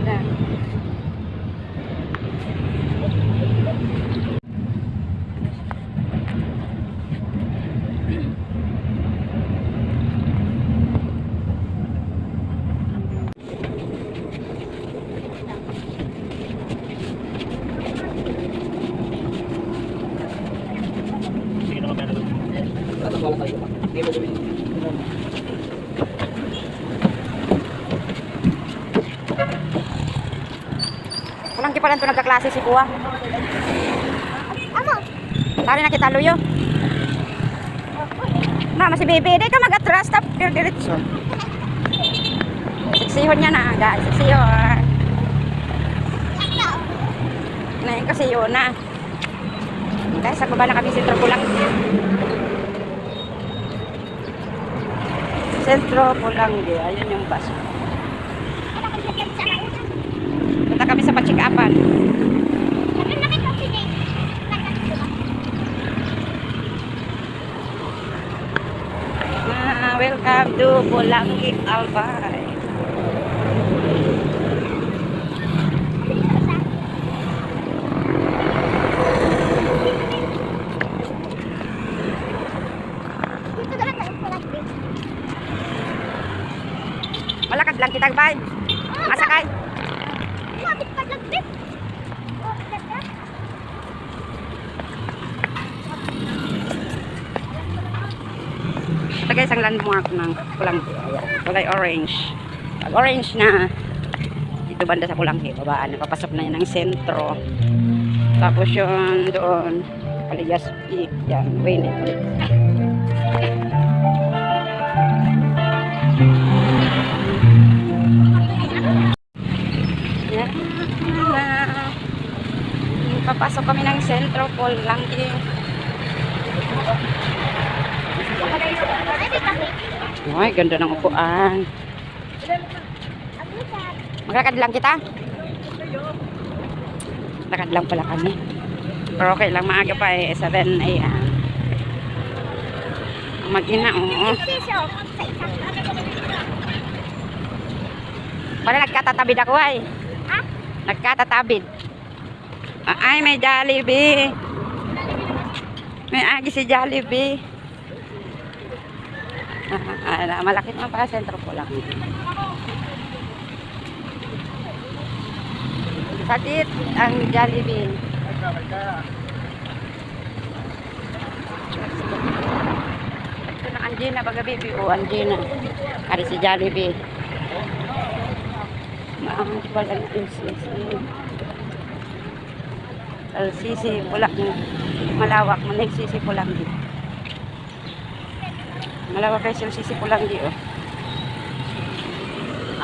Yan. Kulang di pa lang ito nagkaklase si Kuya. Tari na kita luyo. Na, masih bebe. Di ka mag-atras. Tap, diretso. Siksihon niya na, guys. Siksihon. Nahin kasi yun na. Guys, sa baba na kami sentro Pulang. Sentro Pulanggi. Ayun yung bus. Punta kami sa Pachikapan. Welcome to Pulanggi, Albay. Malakad lang kita, bay. Masakay. Ito guys ang landmark ng Pulanggi. Kulay orange. Pag orange na, dito banda sa Pulanggi, babaan. Napapasok na yan ng sentro. Tapos yun doon, Paligas Peak. Yan, Wayne. Yan. Papasok kami ng sentro Pulanggi. Ay, ganda ng upuan. Maglalakad lang kita. Lakad lang pala kami. Pero okay lang, maaga pa eh. 7 a.m. Mag-ina, oo. Parang nagkatatabid ako ay. Nagkatatabid. Ay, may Jollibee. May agi si Jollibee. Malaki naman pa, sentro Pulanggi. Sadit ang Jollibee. Ito na Anjina, baga baby. O, Anjina. Ari si Jollibee. Maangat pala ng LCC. LCC, Pulanggi. Malawak, LCC Pulanggi. Malawak guys, LCC Pulanggi, oh.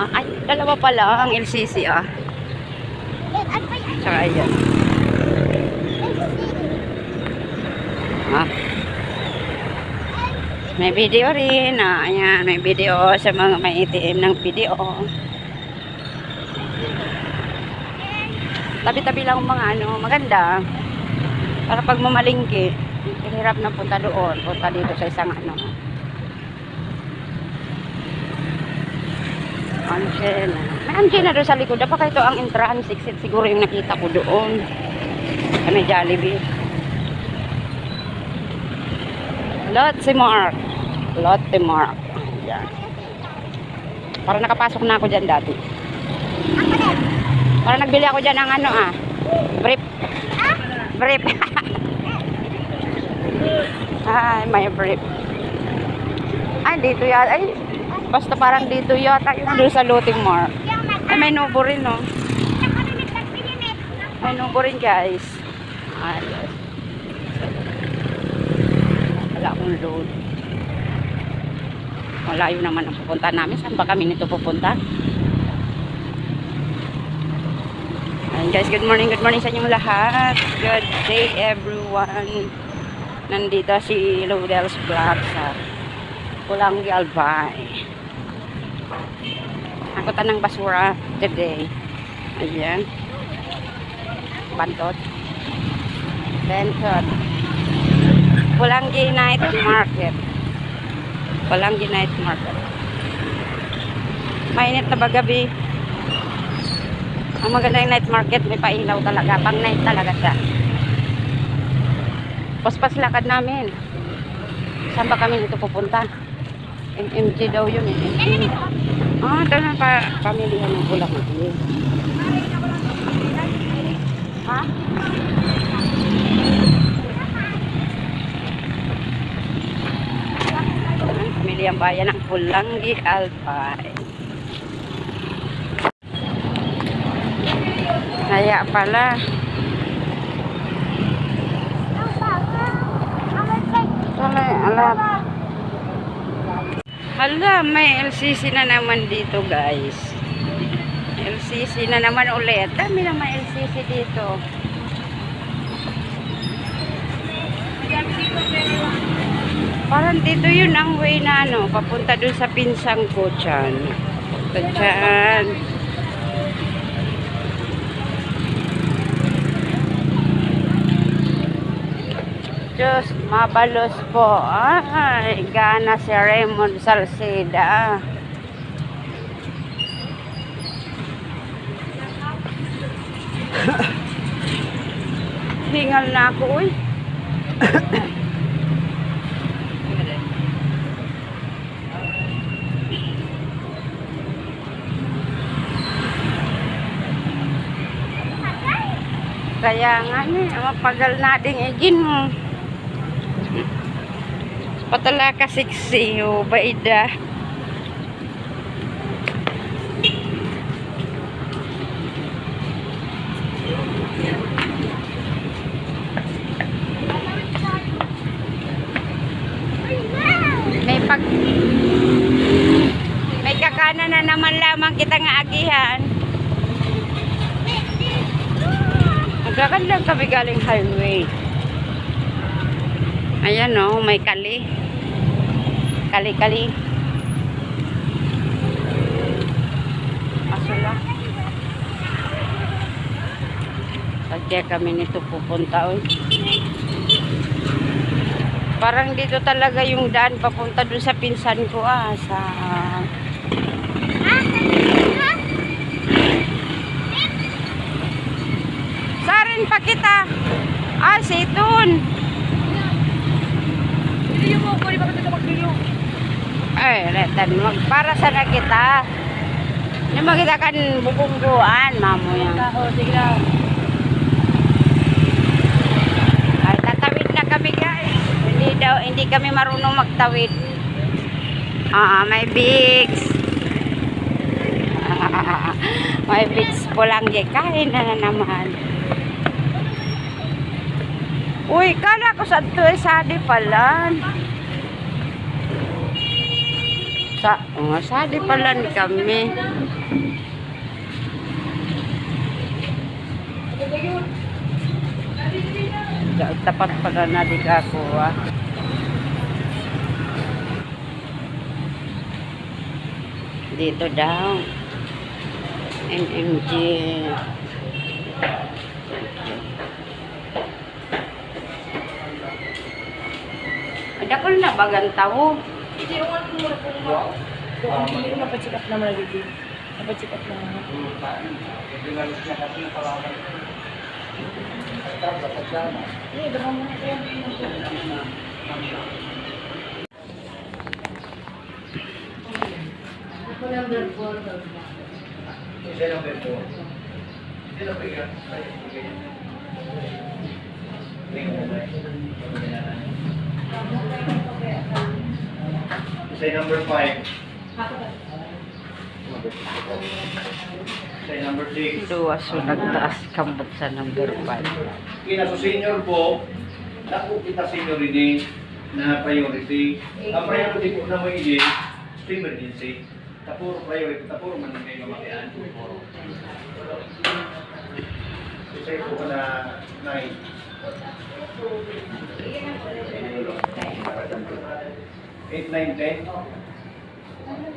Ay, dalawa pala ang LCC, ah. Saka ayan. May video rin, ayan, may video sa mga may ATM ng video. Tabi-tabi lang ang mga ano, maganda. Para pag mamalingki, hirap na punta doon, punta dito sa isang ano. Anjena. May Anjena doon sa likod. Dapat ito ang entrance exit siguro yung nakita ko doon. May Jollibee. Lotte Mart. Lotte Mart. Yan. Para nakapasok na ako dyan dati. Para nagbili ako dyan ng ano brief. Brief. Ay, may brief. Ay, dito yan. Ay, basta parang dito yata yung doon sa Lotte Mart. Ay, may nubo rin, no? May nubo rin, guys. Ay, yes. Wala akong load. Malayo naman ang pupunta namin. Saan ba kami nito pupunta? Ayun, guys. Good morning sa inyong lahat. Good day, everyone. Nandito si Lodel's Vlog sa Pulanggi, Albay. Angkutan ng basura today. Ayan. Bantot. Bentot. Pulanggi Night Market. Pulanggi Night Market. Mainit na ba gabi? Ang maganda yung night market, may pailaw talaga. Pang night talaga siya. Paspas lakad namin. Saan ba kami dito pupunta? MMG daw yun eh. Ito na pamilihan ng Bulacan. Ha? Pamilyang bayan ng Pulangi, Albay. Kaya pala. Hala, may LCC na naman dito, guys. LCC na naman ulit. Dami na may LCC dito. Parang dito yun ang way na ano, papunta dun sa pinsang ko dyan. Papunta dyan. Diyos, mabalos po. Ay, gana si Raymond Salceda. Hingal na ako, uy. Kaya nga mapagal na ding igin mo. Patala ka siksi, o baida. May kakana na naman lamang kita nga agihan. Magkakan lang kami galing highway. Ayan o, may kali. Kali-kali. Asula. Sadya kami nito pupunta o. Parang dito talaga yung daan papunta dun sa pinsan ko sa Sarin pa kita. Situn. Hindi mo ko iba kita magbiyo. Ay, retan para sana kita. Hindi mo kita kan bubungguan, mamo yan. Sige na. Ay, tatawid na kami, guys. Hindi kami marunong magtawid. May bigs. May bigs po lang. Kain na naman. Uy, kala ko sa ito sadi pala. Sadi pala kami. Tapat pala na di ako Dito daw. NMG. Ada ko na bagang tao. Hindi ko man mura po mo. Hindi ko mapacheck up naman dito. Mapacheck up naman. Ini berapa menit ya? Ako number 4. Isa number 4. Isa number 5. Say number 5. Say number 6. Dua so nagtaas kambot sa number 5. Kina so senior po, naku kita senior ini na priority. Ang priority po na mo ini emergency. Tapos priority, tapos man may mamakyan. So say po ka na 9. 8, 9, 10.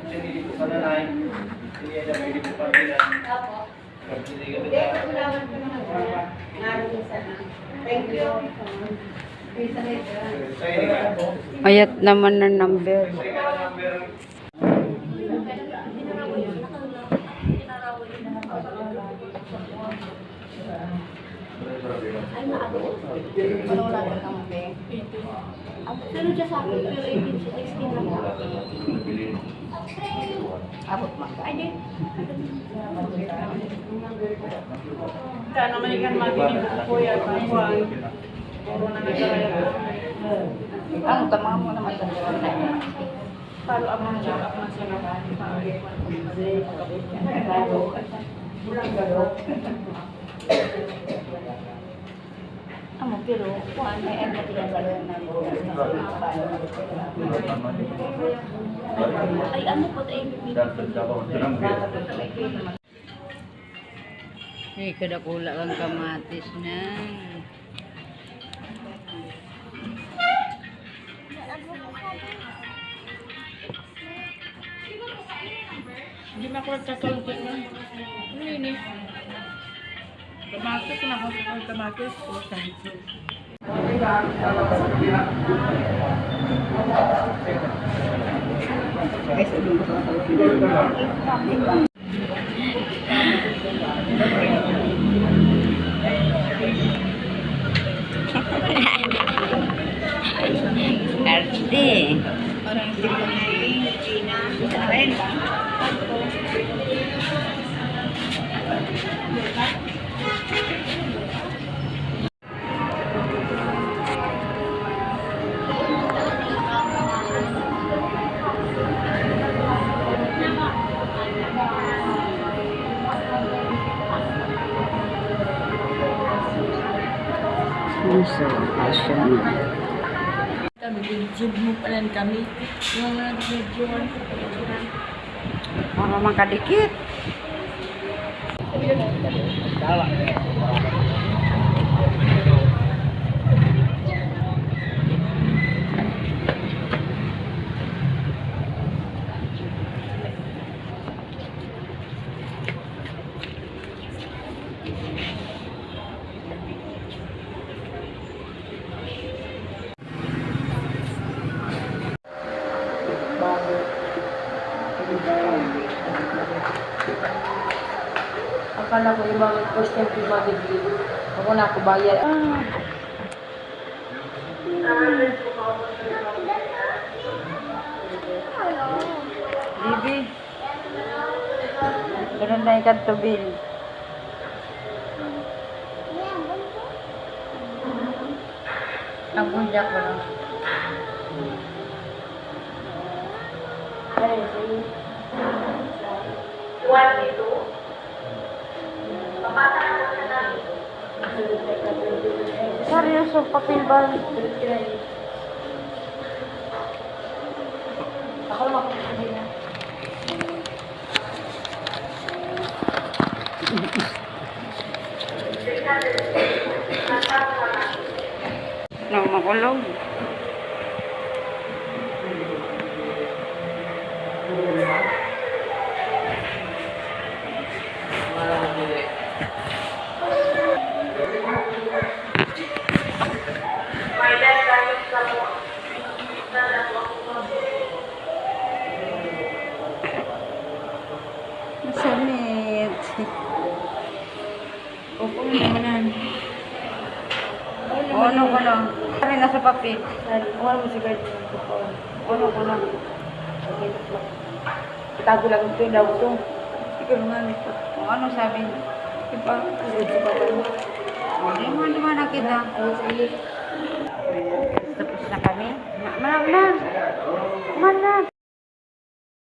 Hindi po pa na 9. Hindi po pa na 9. Thank you. Ayat naman ng number. Ano wala ka kamote? Sunod siya sa akin, pero 18 lang ako. Abot man. Ay, di. Kaya naman ikan maginig ko po yan. Puro na nagkaraya ko. Ang tama mo naman sa Palo ang mga check up na sila. Amo, pero kuhaan may ang matigagalon na ay, ano po tayo? Ay, kadakula ang kamatis na. Hindi na ako nagkakalungkot na. Ano yun eh? Kamatis na ako. Kamatis. Guys, Arte. Parang hindi ko na Gina. Ren. So, passion. Kami, video mo pala kami. Yung mga video. Mga makadikit. Akala ko ibang first time ko mag-give. Ako na ako bayad. Bibi. Ganun na ikan to bill. Ang bunyak ko lang. Seryoso, papel ba? Ako lang ako na. No, makulog. Sanit. Opo naman. Ano ko lang. Kami nasa papel. Wala mo si Gert. Ano ko lang. Tago lang ito daw ito. Ikaw nga nito. Ano sabi niya? Diba? Ito pa ba? Hindi mo naman nakita. Ay, sige. Tapos na kami. Manang na. Manang.